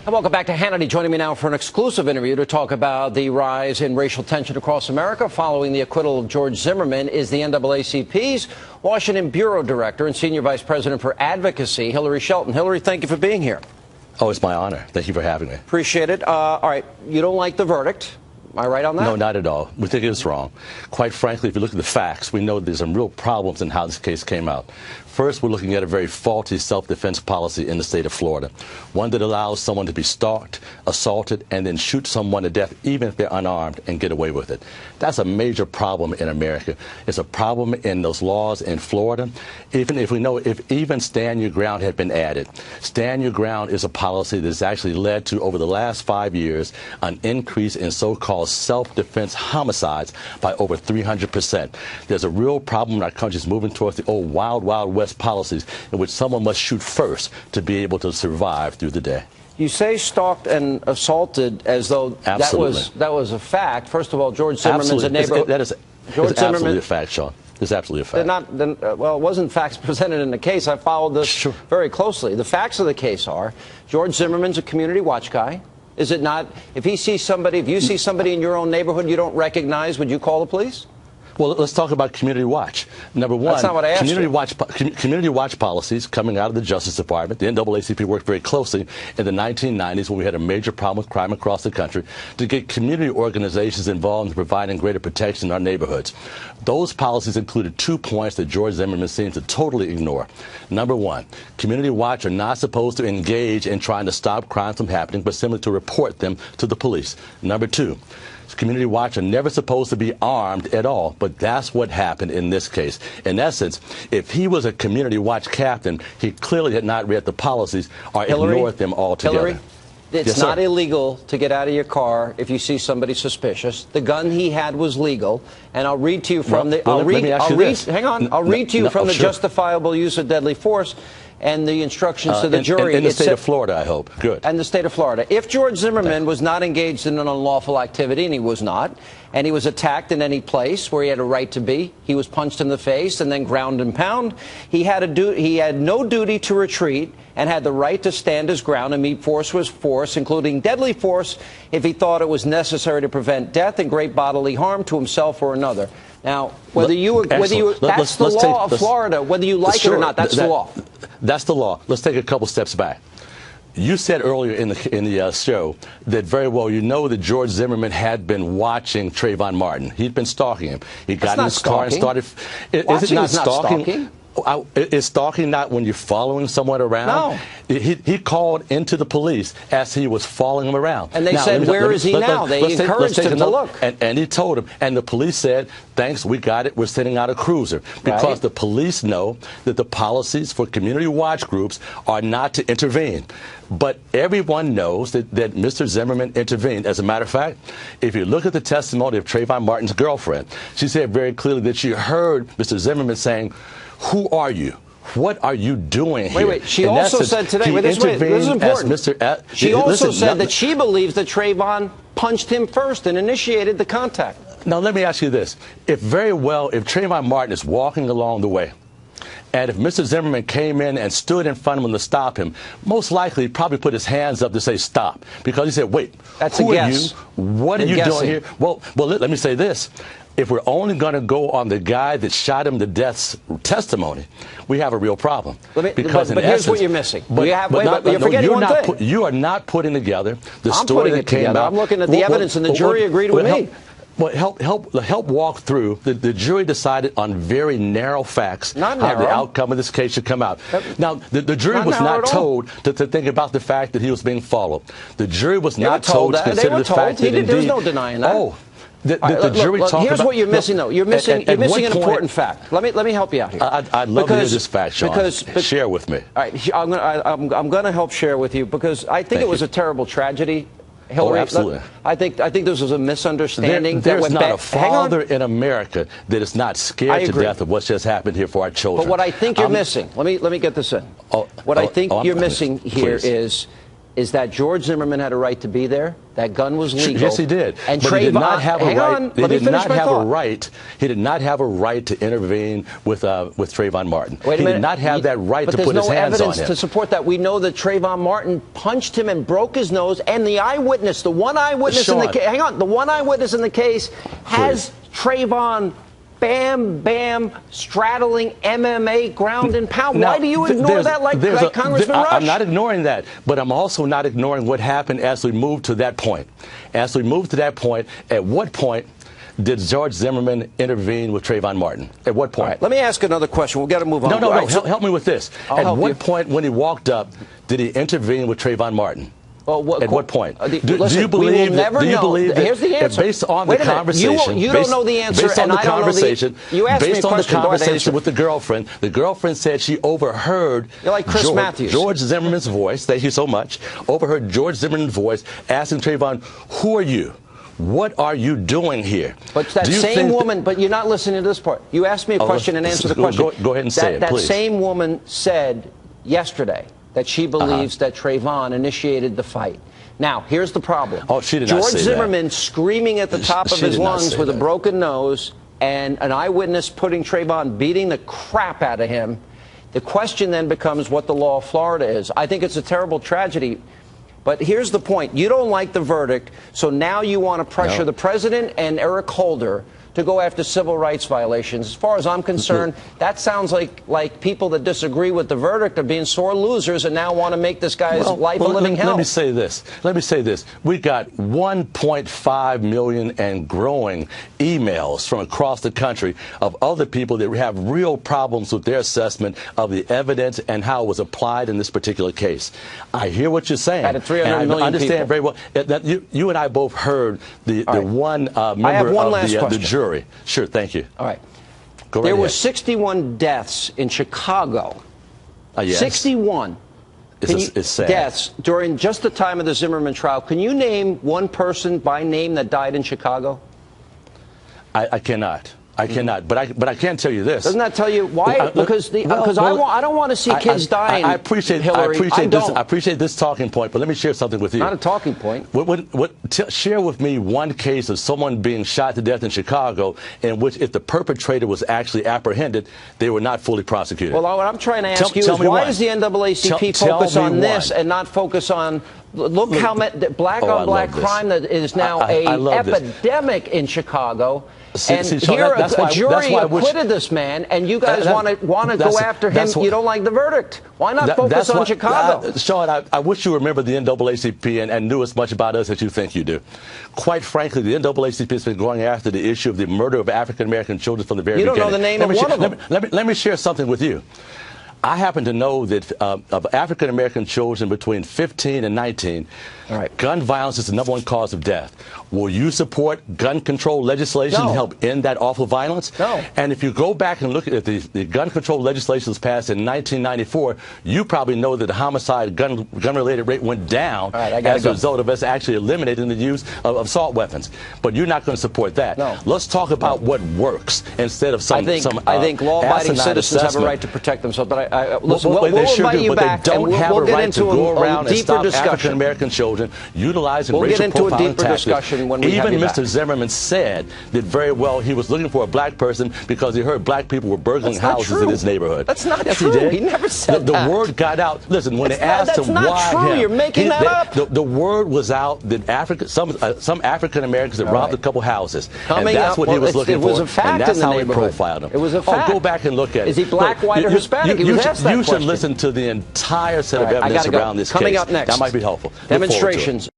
And welcome back to Hannity. Joining me now for an exclusive interview to talk about the rise in racial tension across America following the acquittal of George Zimmerman is the NAACP's Washington Bureau Director and Senior Vice President for Advocacy, Hilary Shelton. Hilary, thank you for being here. Oh, it's my honor. Thank you for having me. Appreciate it. All right, you don't like the verdict. Am I right on that? No, not at all. We think it's wrong. Quite frankly, if you look at the facts, we know there's some real problems in how this case came out. First, we're looking at a very faulty self-defense policy in the state of Florida, one that allows someone to be stalked, assaulted, and then shoot someone to death, even if they're unarmed, and get away with it. That's a major problem in America. It's a problem in those laws in Florida. Even if we know, if even Stand Your Ground had been added, Stand Your Ground is a policy that's actually led to, over the last 5 years, an increase in so-called self-defense homicides by over 300%. There's a real problem in our country is moving towards the old wild, wild west policies in which someone must shoot first to be able to survive through the day. You say stalked and assaulted as though that was a fact. First of all, George Zimmerman's a neighbor. That is absolutely a fact, Sean. It's absolutely a fact. Well, it wasn't facts presented in the case. I followed this very closely. The facts of the case are George Zimmerman's a community watch guy. Is it not? If you see somebody in your own neighborhood you don't recognize, would you call the police? Well, let's talk about community watch. Number one, that's not what I asked community watch policies coming out of the Justice Department. The NAACP worked very closely in the 1990s when we had a major problem with crime across the country to get community organizations involved in providing greater protection in our neighborhoods. Those policies included 2 points that George Zimmerman seems to totally ignore. Number one, community watch are not supposed to engage in trying to stop crimes from happening, but simply to report them to the police. Number two, community watch are never supposed to be armed at all, but that's what happened in this case. In essence, if he was a community watch captain, he clearly had not read the policies or ignored them altogether. Hillary, it's not illegal to get out of your car if you see somebody suspicious. The gun he had was legal, and I'll read to you from I'll read to you from the justifiable use of deadly force and the instructions to the jury. In the state of Florida, I hope. Good. And the state of Florida. If George Zimmerman was not engaged in an unlawful activity, and he was not, and he was attacked in any place where he had a right to be, he was punched in the face and then ground and pound, he had no duty to retreat and had the right to stand his ground and meet force with force, including deadly force, if he thought it was necessary to prevent death and great bodily harm to himself or another. Now, that's the law of Florida. Whether you like it or not, that's the law. That's the law. Let's take a couple steps back. You said earlier in the show that very well you know that George Zimmerman had been watching Trayvon Martin. He'd been stalking him. He got in his car and started. Is it not stalking? Is stalking not when you're following someone around? No. He called into the police as he was following him around. And they said, where is he now? They encouraged him to look. And he told him. And the police said, thanks, we got it. We're sending out a cruiser. Because the police know that the policies for community watch groups are not to intervene. But everyone knows that Mr. Zimmerman intervened. As a matter of fact, if you look at the testimony of Trayvon Martin's girlfriend, she said very clearly that she heard Mr. Zimmerman saying, "Who are you? What are you doing here?" Wait. She also said today, this is important. She also said that she believes that Trayvon punched him first and initiated the contact. Now, let me ask you this. If Trayvon Martin is walking along the way, and if Mr. Zimmerman came in and stood in front of him to stop him, most likely he'd probably put his hands up to say stop. Because he said, wait, who are you? What are you doing here? Well, let me say this. If we're only going to go on the guy that shot him to death's testimony, we have a real problem. But here's what you're missing. You're forgetting one thing. You are not putting together the story that came out. I'm looking at the evidence, and the jury agreed with me. Well, help walk through. The jury decided on very narrow facts how the outcome of this case should come out. Now, the jury was not told to think about the fact that he was being followed. The jury was not told to consider the fact that indeed. There's no denying that. Oh. The jury talked here's what you're missing, though. You're missing an important fact. Let me help you out here. I'd love to hear this fact, Sean. Share with me. All right, I'm going to help share with you because I think it was a terrible tragedy. Hillary, absolutely. I think this was a misunderstanding. There's not a father in America that is not scared to death of what's just happened here for our children. But what I think you're missing, let me get this in. What I think you're missing here is is that George Zimmerman had a right to be there. That gun was legal. Yes, he did. And but Trayvon, he did not have a right. He did not have thought. a right. He did not have a right to intervene with Trayvon Martin. Wait a minute. He did not have that right to put his hands on him. But there's no evidence to support that. We know that Trayvon Martin punched him and broke his nose, and the eyewitness, the one eyewitness in the case, hang on, the one eyewitness in the case has Trayvon bam, straddling MMA ground and pound. Now, why do you ignore that like Congressman Rush? I'm not ignoring that, but I'm also not ignoring what happened as we moved to that point. As we moved to that point, at what point did George Zimmerman intervene with Trayvon Martin? At what point? All right, let me ask another question. We've got to move on. No. Help me with this. At what point, when he walked up, did he intervene with Trayvon Martin? Well, at what point? Do you believe that? Here's the answer. Based on the conversation, you don't know the answer, based on the conversation, you asked me a question. Based on the conversation with the girlfriend said she overheard You're like Chris Matthews. George Zimmerman's voice. Thank you so much. Overheard George Zimmerman's voice asking Trayvon, "Who are you? What are you doing here?" But that same woman, but you're not listening to this part. You asked me a question and answer the question. Go ahead and say it, please. That same woman said yesterday that she believes that Trayvon initiated the fight. Now, here's the problem. Oh, she did not say that. George Zimmerman screaming at the top of his lungs with a broken nose and an eyewitness putting Trayvon, beating the crap out of him. The question then becomes what the law of Florida is. I think it's a terrible tragedy. But here's the point. You don't like the verdict, so now you want to pressure the president and Eric Holder to go after civil rights violations. As far as I'm concerned, that sounds like people that disagree with the verdict are being sore losers and now want to make this guy's life a living hell. Let me say this. We got 1.5 million and growing emails from across the country of other people that have real problems with their assessment of the evidence and how it was applied in this particular case. I hear what you're saying. Out of 300 and million I understand people. very well. That you and I both heard the one member of the jury. Sure, thank you. All right. Go right there ahead. were 61 deaths in Chicago. Yes. 61 it's sad. deaths during just the time of the Zimmerman trial. Can you name one person by name that died in Chicago? I cannot. I cannot, but I can tell you this. Doesn't that tell you why? Because I don't want to see kids dying. I appreciate Hillary. I appreciate this talking point, but let me share something with you. Not a talking point. Share with me one case of someone being shot to death in Chicago in which, if the perpetrator was actually apprehended, they were not fully prosecuted. Well, what I'm trying to ask you is why does the NAACP focus on this and not focus on? Look how many black-on-black crime that is now an epidemic in Chicago. And here, a jury acquitted this man, and you guys want to go after him. You don't like the verdict. Why not focus on Chicago? Sean, I wish you remembered the NAACP and knew as much about us as you think you do. Quite frankly, the NAACP has been going after the issue of the murder of African-American children from the very beginning. You don't know the name of one of them. Let me share something with you. I happen to know that of African-American children between 15 and 19, gun violence is the #1 cause of death. Will you support gun control legislation to help end that awful violence? No. And if you go back and look at the gun control legislation that was passed in 1994, you probably know that the homicide gun-related rate went down as a result of us actually eliminating the use of assault weapons. But you're not going to support that. No. Let's talk about what works instead of some I think law-abiding citizens have a right to protect themselves. But we'll invite you back, and we'll get into a deeper discussion. African-American children utilizing racial profiling tactics. When we even Mr. Zimmerman said that very well he was looking for a black person because he heard black people were burgling houses in his neighborhood. That's not true. He never said that. The word got out. Listen, when they asked him why that's not true. You're making that up. The word was out that some African Americans had robbed a couple houses, and that's what he was looking for. It was a fact, and that's in the how he neighborhood. profiled him. It was a fact. Go back and look at it. Is he black, white, or Hispanic? He was asked that question. You should listen to the entire set of evidence around this case. Coming up next. That might be helpful. Demonstrations.